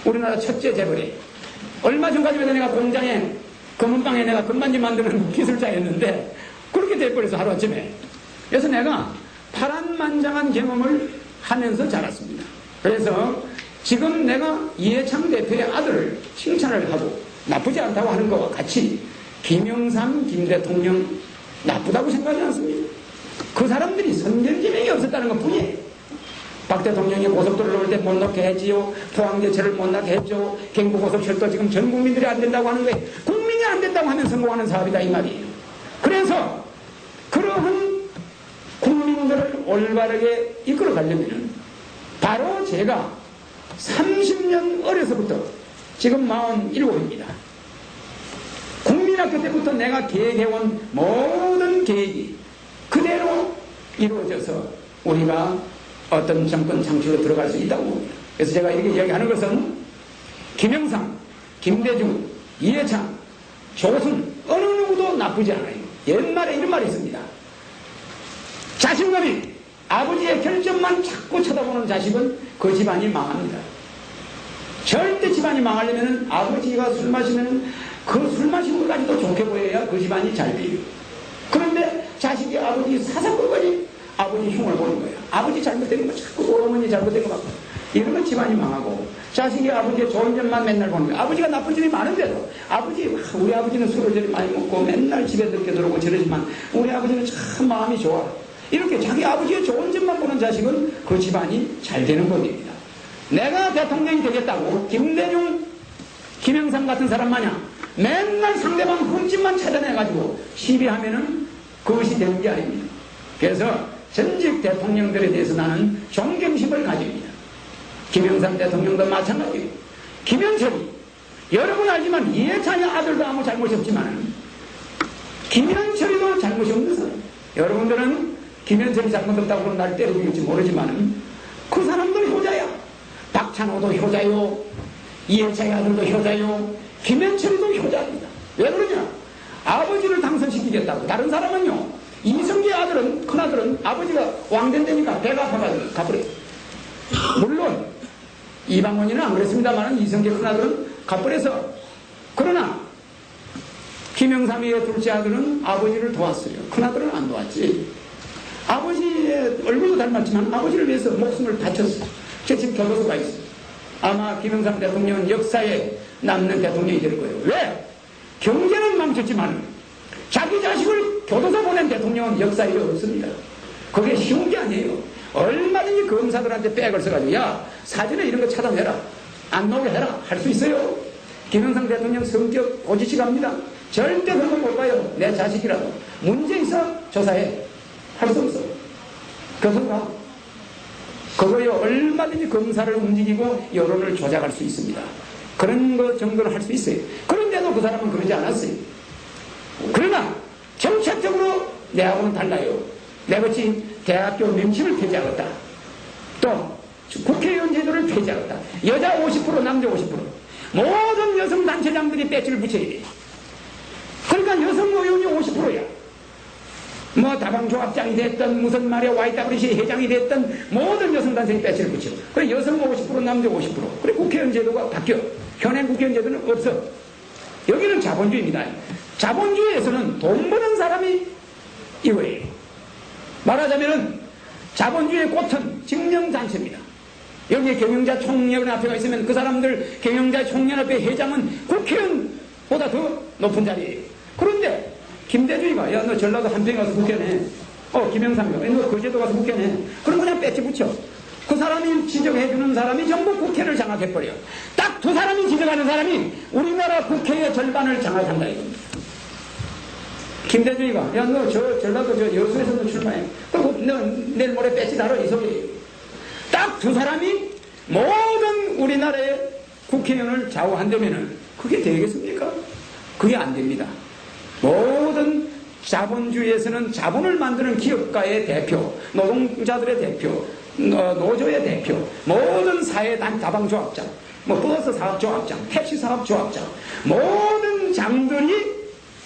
우리나라 첫째 재벌이. 얼마 전까지만 해도 내가 공장에, 검은방에 내가 금반지 만드는 기술자였는데, 그렇게 돼버려서 하루아침에. 그래서 내가 파란만장한 경험을 하면서 자랐습니다. 그래서 지금 내가 이해창 대표의 아들을 칭찬을 하고 나쁘지 않다고 하는 것과 같이 김영삼, 김 대통령 나쁘다고 생각하지 않습니다. 그 사람들이 선전지명이 없었다는 것 뿐이에요. 박 대통령이 고속도로를 놓을 때 못 넣게 했지요. 포항제철을 못 넣게 했죠. 경부고속철도 지금 전 국민들이 안 된다고 하는 거예요. 국민이 안 된다고 하면 성공하는 사업이다 이 말이에요. 그래서 그러한 국민들을 올바르게 이끌어 가려면 바로 제가 30년 어려서부터 지금 47입니다. 국민학교 때부터 내가 계획해온 모든 계획이 그대로 이루어져서 우리가 어떤 정권 창출로 들어갈 수 있다고 봅니다. 그래서 제가 이렇게 이야기하는 것은 김영삼, 김대중, 이해창, 조순 어느 누구도 나쁘지 않아요. 옛말에 이런 말이 있습니다. 자신감이 아버지의 결정만 자꾸 쳐다보는 자식은 그 집안이 망합니다. 절대 집안이 망하려면 아버지가 술 마시면 그 술 마시는 것까지도 좋게 보여야 그 집안이 잘 돼요. 그런데 자식이 아버지 사사건거리 아버지 흉을 보는 거예요. 아버지 잘못된 거 자꾸 어머니 잘못된 거 막 이러면 집안이 망하고 자식이 아버지의 좋은 점만 맨날 보는 거예요. 아버지가 나쁜 점이 많은데도 아버지 우리 아버지는 술을 저리 많이 먹고 맨날 집에 늦게 들어오고 저러지만 우리 아버지는 참 마음이 좋아. 이렇게 자기 아버지의 좋은 점만 보는 자식은 그 집안이 잘 되는 겁니다. 내가 대통령이 되겠다고 김대중, 김영삼 같은 사람 마냥 맨날 상대방 흠집만 찾아내가지고 시비하면은 그것이 되는 게 아닙니다. 그래서 전직 대통령들에 대해서 나는 존경심을 가집니다. 김영삼 대통령도 마찬가지고 김현철이 여러분 알지만 이해찬의 아들도 아무 잘못이 없지만 김현철이도 잘못이 없는 사람. 여러분들은 김현철이 잘못 없다고 그러면 날 때리고 있을지 모르지만 그 사람들은 효자야. 박찬호도 효자요, 이해찬의 아들도 효자요, 김현철이도 효자입니다. 왜 그러냐? 아버지를 당선시키겠다고. 다른 사람은요, 이성계의 아들은, 큰아들은 아버지가 왕된다니까 배가 아파가지고 가버려요. 물론 이방원이는 안 그랬습니다만 이성계 큰아들은 가버려서. 그러나 김영삼이의 둘째 아들은 아버지를 도왔어요. 큰아들은 안 도왔지. 아버지의 얼굴도 닮았지만 아버지를 위해서 목숨을 바쳤어요. 제 지금 교도소가 있어요. 아마 김영삼 대통령은 역사에 남는 대통령이 될 거예요. 왜? 경제는 망쳤지만 자기 자식을 교도소 보낸 대통령은 역사에 없습니다. 그게 쉬운 게 아니에요. 얼마든지 검사들한테 백을 써가지고 야 사진에 이런 거 차단해라, 안 나오게 해라 할 수 있어요. 김영삼 대통령 성격 고지식합니다. 절대 그런 거 못 봐요. 내 자식이라도 문제 있어 조사해. 할 수 없어. 교도소가 그거요 얼마든지 검사를 움직이고 여론을 조작할 수 있습니다. 그런 거 정도는 할 수 있어요. 그런데도 그 사람은 그러지 않았어요. 그러나 정책적으로 내하고는 달라요. 내같이 대학교 membership을 폐지하겠다. 또 국회의원 제도를 폐지하겠다. 여자 50% 남자 50% 모든 여성 단체장들이 배지를 붙여야 돼. 그러니까 여성 의원이 50%야. 뭐 다방조합장이 됐든 무슨 말이야 YWC 회장이 됐든 모든 여성단체에 배치를 붙여. 그래 여성 50% 남자 50%. 그래 국회의원 제도가 바뀌어. 현행 국회의원 제도는 없어. 여기는 자본주의입니다. 자본주의에서는 돈 버는 사람이 이거예요. 말하자면은 자본주의의 꽃은 직영단체입니다. 여기에 경영자 총연합회가 있으면 그 사람들 경영자 총연합회 회장은 국회의원보다 더 높은 자리예요. 그런데 김대중이가 야 너 전라도 한평에 가서 국회내. 김영삼이가 너 거제도 가서 국회내. 그럼 그냥 배치 붙여. 그 사람이 지적해주는 사람이 전부 국회를 장악해버려. 딱 두 사람이 지적하는 사람이 우리나라 국회의 절반을 장악한다 이겁니다. 김대중이가 야 너 저 전라도 저 여수에서도 출마해. 그리고 너 내일 모레 배치 달아 이 소리예요. 딱 두 사람이 모든 우리나라의 국회의원을 좌우한다면은 그게 되겠습니까? 그게 안 됩니다. 모든 자본주의에서는 자본을 만드는 기업가의 대표, 노동자들의 대표, 노조의 대표, 모든 사회 다방조합장, 버스 사업조합장, 택시 사업조합장, 모든 장들이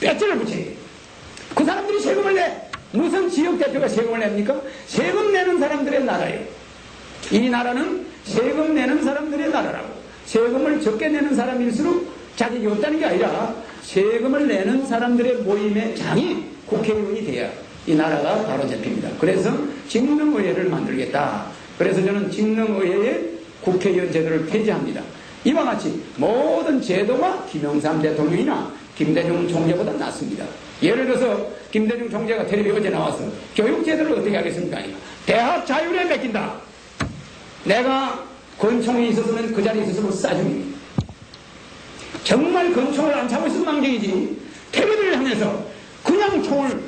배지를 붙여요. 그 사람들이 세금을 내. 무슨 지역 대표가 세금을 냅니까? 세금 내는 사람들의 나라예요. 이 나라는 세금 내는 사람들의 나라라고. 세금을 적게 내는 사람일수록 자격이 없다는 게 아니라 세금을 내는 사람들의 모임의 장이 국회의원이 돼야 이 나라가 바로 잡힙니다. 그래서 직능의회를 만들겠다. 그래서 저는 직능의회의 국회의원 제도를 폐지합니다. 이와 같이 모든 제도가 김영삼 대통령이나 김대중 총재보다 낫습니다. 예를 들어서 김대중 총재가 텔레비 어제 나와서 교육제도를 어떻게 하겠습니까? 대학 자율에 맡긴다. 내가 권총이 있었으면 그 자리에 있었으면 쏴줍니다. 정말 권총을 안 차고 있으면 망정이지 텔레비를 향해서 그냥 총을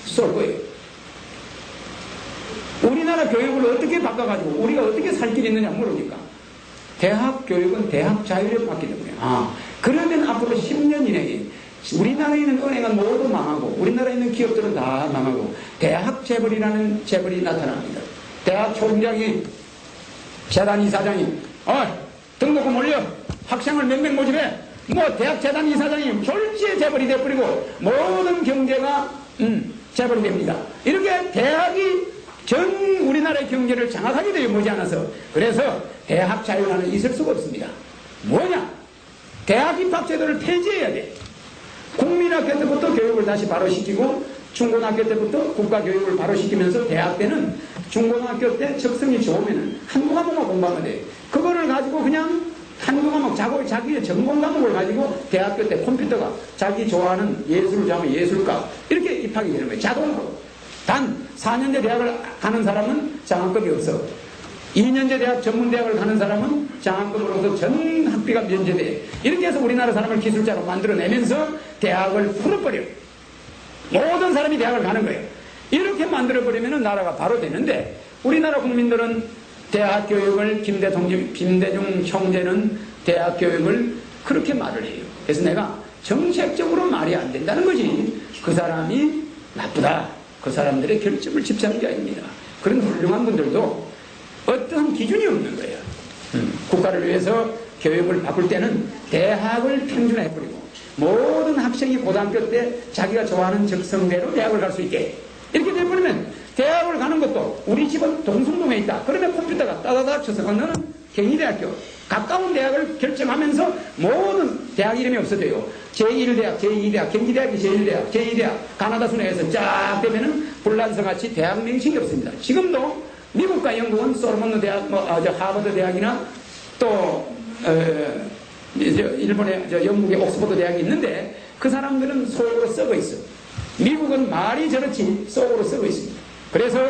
쏠 거예요. 우리나라 교육을 어떻게 바꿔가지고 우리가 어떻게 살 길이 있느냐 모르니까 대학 교육은 대학 자율에 맡기는 거예요. 그러면 앞으로 10년 이내에 우리나라에 있는 은행은 모두 망하고 우리나라에 있는 기업들은 다 망하고 대학 재벌이라는 재벌이 나타납니다. 대학 총장이 재단 이사장이 등록금 올려 학생을 몇 명 모집해 대학 재단 이사장이 졸지에 재벌이 돼버리고 모든 경제가 재벌이 됩니다. 이렇게 대학이 전 우리나라의 경제를 장악하게 되어 머지않아서 그래서 대학 자율화는 있을 수가 없습니다. 뭐냐? 대학 입학 제도를 폐지해야 돼. 국민학교 때부터 교육을 다시 바로 시키고 중고등학교 때부터 국가교육을 바로 시키면서 대학 때는 중고등학교 때 적성이 좋으면 한두 과목만 공부하면 돼. 그거를 가지고 그냥 한두 과목 자기의 전공 과목을 가지고 대학교 때 컴퓨터가 자기 좋아하는 예술을 좋아하면 예술과 이렇게 입학이 되는 거예요. 자동으로. 단 4년제 대학을 가는 사람은 장학금이 없어. 2년제 대학 전문대학을 가는 사람은 장학금으로서 전 학비가 면제돼. 이렇게 해서 우리나라 사람을 기술자로 만들어내면서 대학을 풀어버려. 모든 사람이 대학을 가는 거예요. 이렇게 만들어버리면 나라가 바로 되는데 우리나라 국민들은 대학 교육을 김대중 총재는 대학 교육을 그렇게 말을 해요. 그래서 내가 정책적으로 말이 안 된다는 거지. 그 사람이 나쁘다. 그 사람들의 결정을 집사하는 게 아닙니다. 그런 훌륭한 분들도 어떤 기준이 없는 거예요. 국가를 위해서 교육을 바꿀 때는 대학을 평준화해버리고 모든 학생이 고등학교 때 자기가 좋아하는 적성대로 대학을 갈 수 있게 이렇게 되버리면 대학을 가는 것도 우리 집은 동숭동에 있다. 그러면 컴퓨터가 따다닥 쳐서 너는 경희대학교 가까운 대학을 결정하면서 모든 대학 이름이 없어져요. 제1대학, 제2대학, 경기대학이 제1대학, 제2대학, 가나다 순회에서 쫙 되면은 불란서같이 대학 명칭이 없습니다. 지금도 미국과 영국은 소르몬 대학, 하버드 대학이나 또 일본의 영국의 옥스퍼드 대학이 있는데 그 사람들은 속으로 썩어 있어. 미국은 말이 저렇지 속으로 썩어 있습니다. 그래서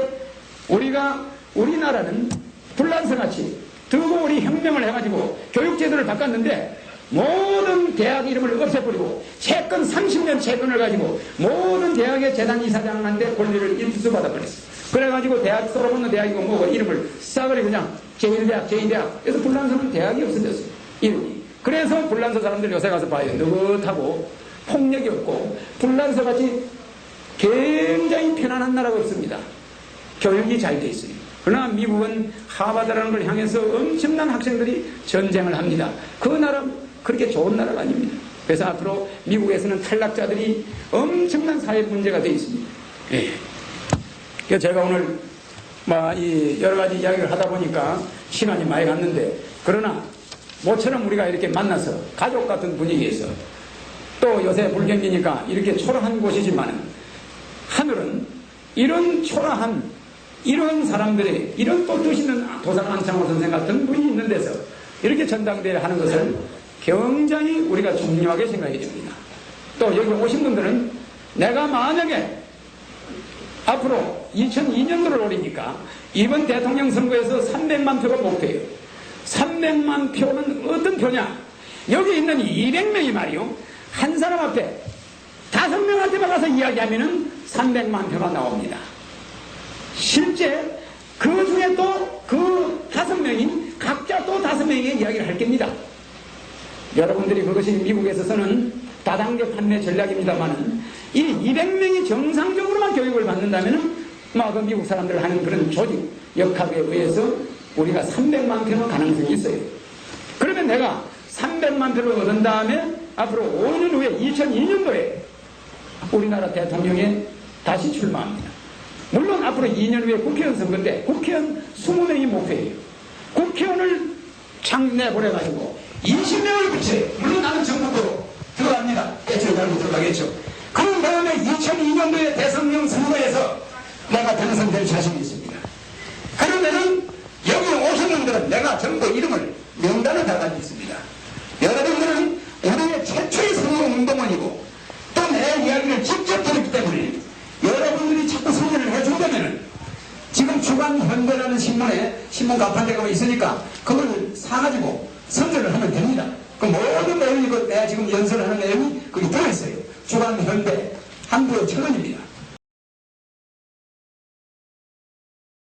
우리나라는 불란서같이 드고리 혁명을 해가지고 교육제도를 바꿨는데 모든 대학 이름을 없애버리고 채권 30년 채권을 가지고 모든 대학의 재단 이사장한테 권리를 인투수 받아버렸어. 그래가지고 대학 소로몬 대학이고 뭐고 이름을 싸그리 그냥 제1대학, 제2대학. 그래서 불란서는 대학이 없어졌어요. 이름이. 그래서 불란서 사람들 요새 가서 봐요. 느긋하고 폭력이 없고 불란서같이 굉장히 편안한 나라가 없습니다. 교육이 잘 돼 있어요. 그러나 미국은 하버드라는 걸 향해서 엄청난 학생들이 전쟁을 합니다. 그 나라 그렇게 좋은 나라가 아닙니다. 그래서 앞으로 미국에서는 탈락자들이 엄청난 사회 문제가 되어 있습니다. 예. 그래서 제가 오늘 여러 가지 이야기를 하다 보니까 시간이 많이 갔는데 그러나 모처럼 우리가 이렇게 만나서 가족 같은 분위기에서 또 요새 불경기니까 이렇게 초라한 곳이지만 하늘은 이런 초라한 이런 사람들이 이런 또 드시는 도산 안창호 선생 같은 분이 있는 데서 이렇게 전당대회를 하는 것을 굉장히 우리가 중요하게 생각이 됩니다. 또 여기 오신 분들은 내가 만약에 앞으로 2002년도를 노리니까 이번 대통령 선거에서 300만 표가 목표예요. 300만 표는 어떤 표냐? 여기 있는 200명이 말이요. 한 사람 앞에 5명한테만 가서 이야기하면은 300만 표가 나옵니다. 실제 그 중에 또 그 5명이 각자 또 5명의 이야기를 할 겁니다. 여러분들이 그것이 미국에서는 다단계 판매 전략입니다만 이 200명이 정상적으로만 교육을 받는다면 그 미국 사람들 하는 그런 조직 역학에 의해서 우리가 300만 표는 가능성이 있어요. 그러면 내가 300만 표를 얻은 다음에 앞으로 5년 후에 2002년도에 우리나라 대통령에 다시 출마합니다. 물론 앞으로 2년 후에 국회의원 선거인데 국회의원 20명이 목표예요. 국회의원을 창 내보내가지고 20명을 붙여요. 물론 나는 정부도 들어갑니다. 애초에 달고 들어가겠죠. 그런 다음에 2002년도에 대통령 선거에서 내가 당선될 자신이 있습니다. 그러면은 여기 오신 분들은 내가 전부 이름을 명단을 다 가지고 있습니다. 여러분들은 우리의 최초의 선거운동원이고 또 내 이야기를 직접 들었기 때문에 여러분들이 자꾸 선전을 해준다면은 지금 주간현대라는 신문 가판대가 있으니까 그걸 사가지고 선전을 하면 됩니다. 그 모든 내용이 내가 지금 연설하는 내용이 거기 들어있어요. 주간현대 한 부에 1,000원입니다.